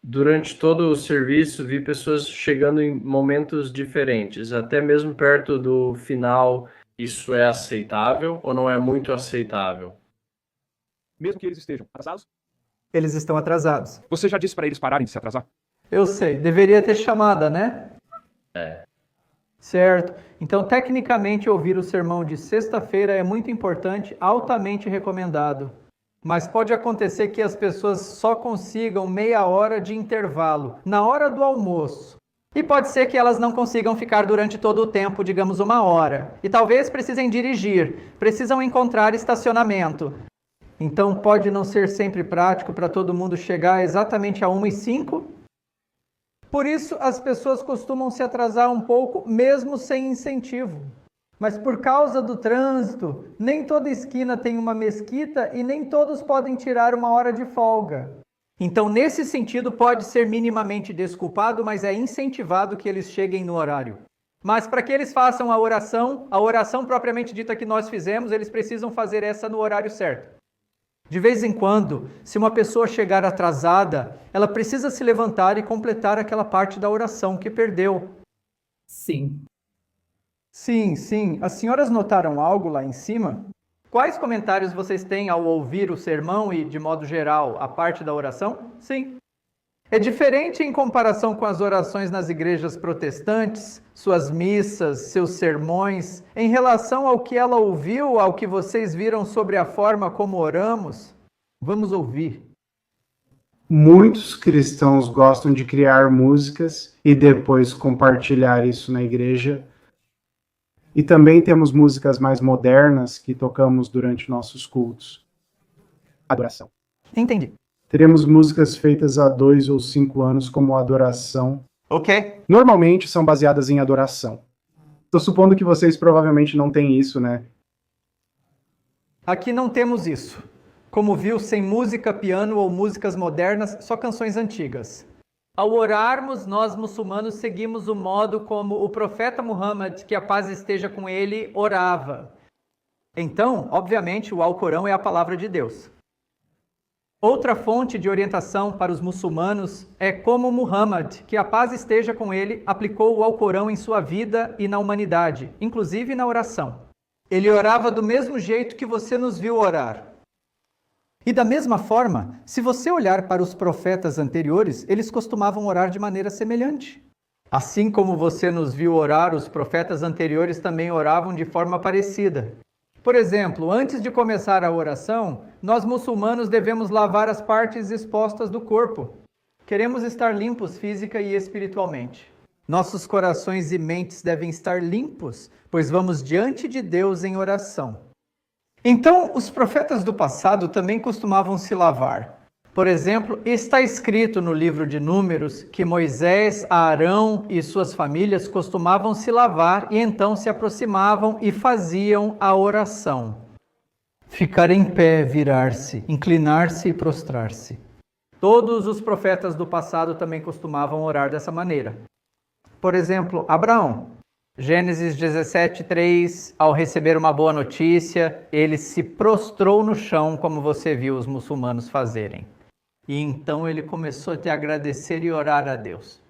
durante todo o serviço vi pessoas chegando em momentos diferentes, até mesmo perto do final. Isso é aceitável ou não é muito aceitável? Mesmo que eles estejam atrasados? Eles estão atrasados. Você já disse para eles pararem de se atrasar? Eu sei, deveria ter chamada, né? É. Certo. Então, tecnicamente, ouvir o sermão de sexta-feira é muito importante, altamente recomendado. Mas pode acontecer que as pessoas só consigam meia hora de intervalo, na hora do almoço. E pode ser que elas não consigam ficar durante todo o tempo, digamos 1 hora. E talvez precisem dirigir, precisam encontrar estacionamento. Então pode não ser sempre prático para todo mundo chegar exatamente a 1h05. Por isso as pessoas costumam se atrasar um pouco, mesmo sem incentivo. Mas por causa do trânsito, nem toda esquina tem uma mesquita e nem todos podem tirar 1 hora de folga. Então, nesse sentido, pode ser minimamente desculpado, mas é incentivado que eles cheguem no horário. Mas para que eles façam a oração propriamente dita que nós fizemos, eles precisam fazer essa no horário certo. De vez em quando, se uma pessoa chegar atrasada, ela precisa se levantar e completar aquela parte da oração que perdeu. Sim. Sim. As senhoras notaram algo lá em cima? Quais comentários vocês têm ao ouvir o sermão e, de modo geral, a parte da oração? Sim. É diferente em comparação com as orações nas igrejas protestantes, suas missas, seus sermões, em relação ao que ela ouviu, ao que vocês viram sobre a forma como oramos? Vamos ouvir. Muitos cristãos gostam de criar músicas e depois compartilhar isso na igreja. E também temos músicas mais modernas que tocamos durante nossos cultos. Adoração. Entendi. Teremos músicas feitas há 2 ou 5 anos como adoração. Ok. Normalmente são baseadas em adoração. Estou supondo que vocês provavelmente não têm isso, né? Aqui não temos isso. Como viu, sem música, piano ou músicas modernas, só canções antigas. Ao orarmos, nós muçulmanos seguimos o modo como o profeta Muhammad, que a paz esteja com ele, orava. Então, obviamente, o Alcorão é a palavra de Deus. Outra fonte de orientação para os muçulmanos é como Muhammad, que a paz esteja com ele, aplicou o Alcorão em sua vida e na humanidade, inclusive na oração. Ele orava do mesmo jeito que você nos viu orar. E da mesma forma, se você olhar para os profetas anteriores, eles costumavam orar de maneira semelhante. Assim como você nos viu orar, os profetas anteriores também oravam de forma parecida. Por exemplo, antes de começar a oração, nós muçulmanos devemos lavar as partes expostas do corpo. Queremos estar limpos física e espiritualmente. Nossos corações e mentes devem estar limpos, pois vamos diante de Deus em oração. Então, os profetas do passado também costumavam se lavar. Por exemplo, está escrito no livro de Números que Moisés, Arão e suas famílias costumavam se lavar e então se aproximavam e faziam a oração. Ficar em pé, virar-se, inclinar-se e prostrar-se. Todos os profetas do passado também costumavam orar dessa maneira. Por exemplo, Abraão. Gênesis 17:3, ao receber uma boa notícia, ele se prostrou no chão, como você viu os muçulmanos fazerem. E então ele começou a te agradecer e orar a Deus.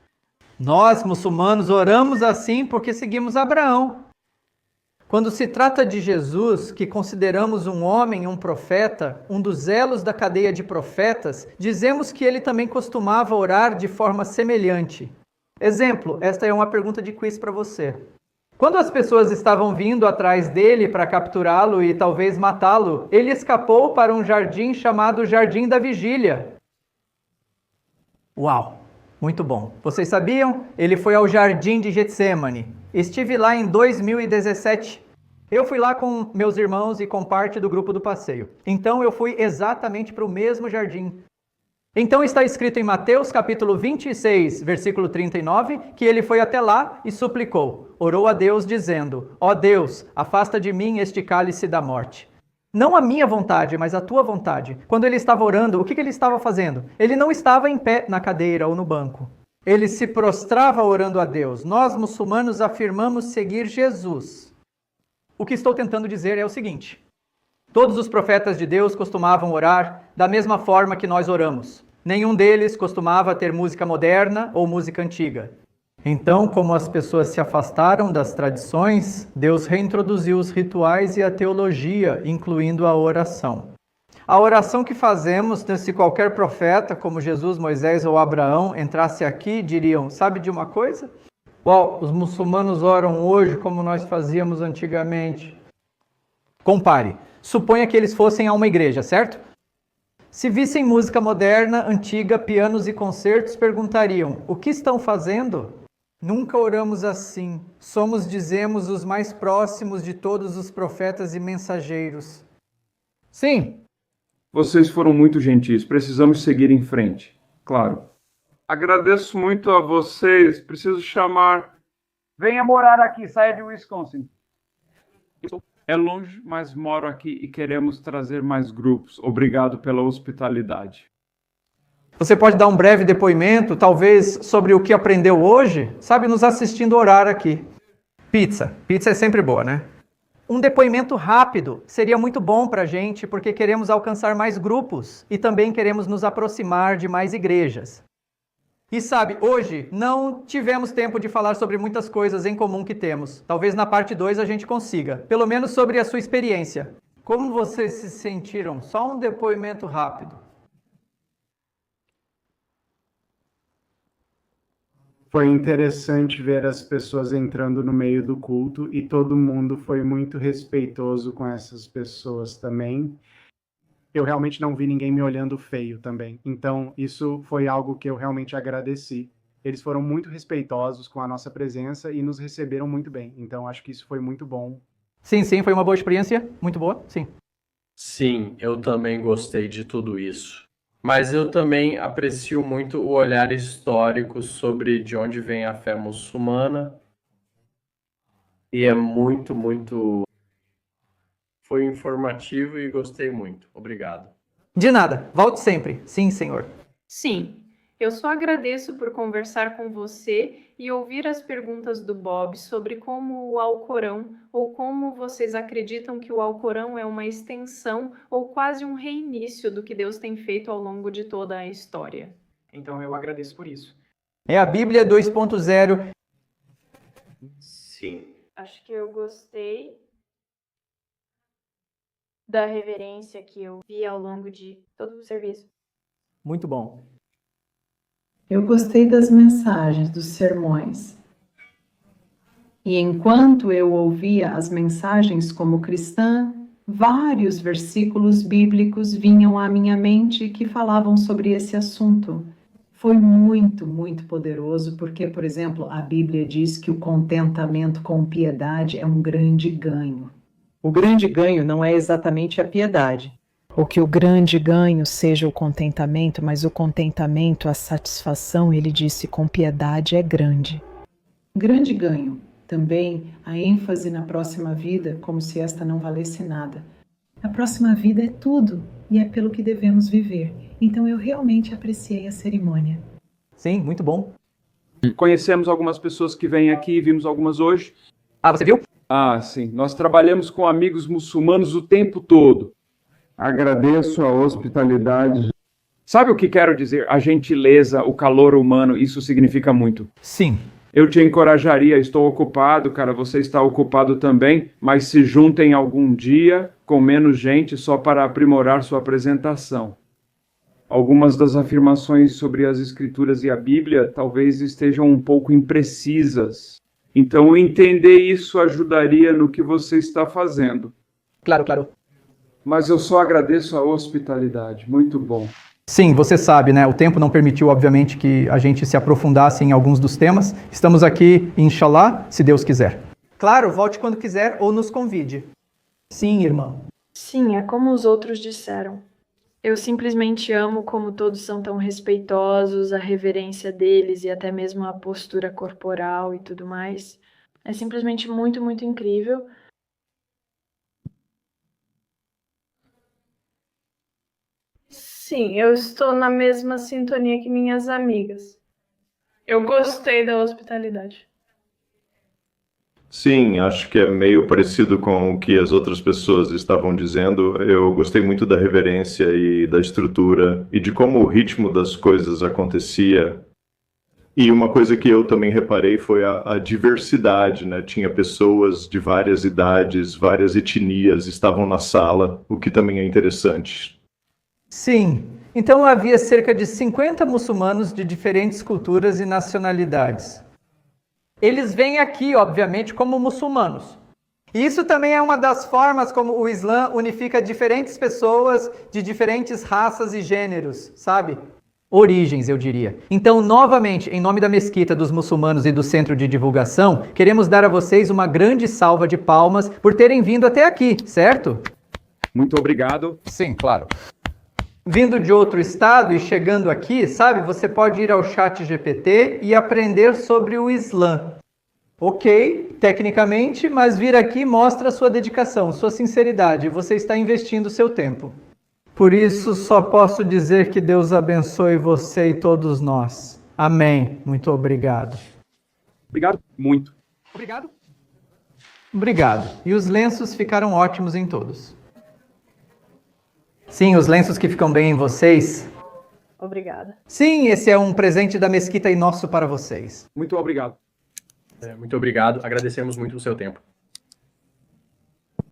Nós, muçulmanos, oramos assim porque seguimos Abraão. Quando se trata de Jesus, que consideramos um homem, um profeta, um dos elos da cadeia de profetas, dizemos que ele também costumava orar de forma semelhante. Exemplo, esta é uma pergunta de quiz para você. Quando as pessoas estavam vindo atrás dele para capturá-lo e talvez matá-lo, ele escapou para um jardim chamado Jardim da Vigília. Uau, muito bom. Vocês sabiam? Ele foi ao Jardim de Getsêmani. Estive lá em 2017. Eu fui lá com meus irmãos e com parte do grupo do passeio. Então eu fui exatamente para o mesmo jardim. Então está escrito em Mateus capítulo 26, versículo 39, que ele foi até lá e suplicou. Orou a Deus dizendo: ó Deus, afasta de mim este cálice da morte. Não a minha vontade, mas a tua vontade. Quando ele estava orando, o que ele estava fazendo? Ele não estava em pé na cadeira ou no banco. Ele se prostrava orando a Deus. Nós, muçulmanos, afirmamos seguir Jesus. O que estou tentando dizer é o seguinte: todos os profetas de Deus costumavam orar da mesma forma que nós oramos. Nenhum deles costumava ter música moderna ou música antiga. Então, como as pessoas se afastaram das tradições, Deus reintroduziu os rituais e a teologia, incluindo a oração. A oração que fazemos, se qualquer profeta, como Jesus, Moisés ou Abraão, entrasse aqui, diriam: sabe de uma coisa? Uau, os muçulmanos oram hoje como nós fazíamos antigamente. Compare. Suponha que eles fossem a uma igreja, certo? Se vissem música moderna, antiga, pianos e concertos, perguntariam: o que estão fazendo? Nunca oramos assim. Somos, dizemos, os mais próximos de todos os profetas e mensageiros. Sim. Vocês foram muito gentis. Precisamos seguir em frente. Claro. Agradeço muito a vocês. Preciso chamar... Venha morar aqui, saia de Wisconsin. É longe, mas moro aqui e queremos trazer mais grupos. Obrigado pela hospitalidade. Você pode dar um breve depoimento, talvez, sobre o que aprendeu hoje? Sabe, nos assistindo orar aqui. Pizza. Pizza é sempre boa, né? Um depoimento rápido seria muito bom para a gente, porque queremos alcançar mais grupos e também queremos nos aproximar de mais igrejas. E sabe, hoje não tivemos tempo de falar sobre muitas coisas em comum que temos. Talvez na parte 2 a gente consiga, pelo menos sobre a sua experiência. Como vocês se sentiram? Só um depoimento rápido. Foi interessante ver as pessoas entrando no meio do culto e todo mundo foi muito respeitoso com essas pessoas também. Eu realmente não vi ninguém me olhando feio também. Então, isso foi algo que eu realmente agradeci. Eles foram muito respeitosos com a nossa presença e nos receberam muito bem. Então, acho que isso foi muito bom. Sim, foi uma boa experiência. Muito boa, sim. Sim, eu também gostei de tudo isso. Mas eu também aprecio muito o olhar histórico sobre de onde vem a fé muçulmana. E é muito... Foi informativo e gostei muito. Obrigado. De nada. Volte sempre. Sim, senhor. Sim. Eu só agradeço por conversar com você e ouvir as perguntas do Bob sobre como o Alcorão, ou como vocês acreditam que o Alcorão é uma extensão ou quase um reinício do que Deus tem feito ao longo de toda a história. Então eu agradeço por isso. É a Bíblia 2.0. Sim. Acho que eu gostei da reverência que eu vi ao longo de todo o serviço. Muito bom. Eu gostei das mensagens, dos sermões. E enquanto eu ouvia as mensagens como cristã, vários versículos bíblicos vinham à minha mente que falavam sobre esse assunto. Foi muito poderoso, porque, por exemplo, a Bíblia diz que o contentamento com piedade é um grande ganho. O grande ganho não é exatamente a piedade. Ou que o grande ganho seja o contentamento, mas o contentamento, a satisfação, ele disse, com piedade é grande. Grande ganho. Também a ênfase na próxima vida, como se esta não valesse nada. A próxima vida é tudo, e é pelo que devemos viver. Então eu realmente apreciei a cerimônia. Sim, muito bom. Conhecemos algumas pessoas que vêm aqui, vimos algumas hoje. Ah, você viu? Ah, sim. Nós trabalhamos com amigos muçulmanos o tempo todo. Agradeço a hospitalidade. Sabe o que quero dizer? A gentileza, o calor humano, isso significa muito. Sim. Eu te encorajaria, estou ocupado, cara, você está ocupado também, mas se juntem algum dia com menos gente só para aprimorar sua apresentação. Algumas das afirmações sobre as Escrituras e a Bíblia talvez estejam um pouco imprecisas. Então, entender isso ajudaria no que você está fazendo. Claro, claro. Mas eu só agradeço a hospitalidade. Muito bom. Sim, você sabe, né? O tempo não permitiu, obviamente, que a gente se aprofundasse em alguns dos temas. Estamos aqui, inshallah, se Deus quiser. Claro, volte quando quiser ou nos convide. Sim, irmã. Sim, é como os outros disseram. Eu simplesmente amo como todos são tão respeitosos, a reverência deles e até mesmo a postura corporal e tudo mais. É simplesmente muito, muito incrível. Sim, eu estou na mesma sintonia que minhas amigas. Eu gostei da hospitalidade. Sim, acho que é meio parecido com o que as outras pessoas estavam dizendo. Eu gostei muito da reverência e da estrutura e de como o ritmo das coisas acontecia. E uma coisa que eu também reparei foi a diversidade, né? Tinha pessoas de várias idades, várias etnias estavam na sala, o que também é interessante. Sim. Então havia cerca de 50 muçulmanos de diferentes culturas e nacionalidades. Eles vêm aqui, obviamente, como muçulmanos. E isso também é uma das formas como o Islã unifica diferentes pessoas de diferentes raças e gêneros, sabe? Origens, eu diria. Então, novamente, em nome da Mesquita, dos muçulmanos e do Centro de Divulgação, queremos dar a vocês uma grande salva de palmas por terem vindo até aqui, certo? Muito obrigado. Sim, claro. Vindo de outro estado e chegando aqui, sabe, você pode ir ao ChatGPT e aprender sobre o Islã. Ok, tecnicamente, mas vir aqui mostra a sua dedicação, sua sinceridade, você está investindo seu tempo. Por isso, só posso dizer que Deus abençoe você e todos nós. Amém. Muito obrigado. Obrigado muito. Obrigado. Obrigado. E os lenços ficaram ótimos em todos. Sim, os lenços que ficam bem em vocês. Obrigada. Sim, esse é um presente da Mesquita e nosso para vocês. Muito obrigado. Muito obrigado. Agradecemos muito o seu tempo.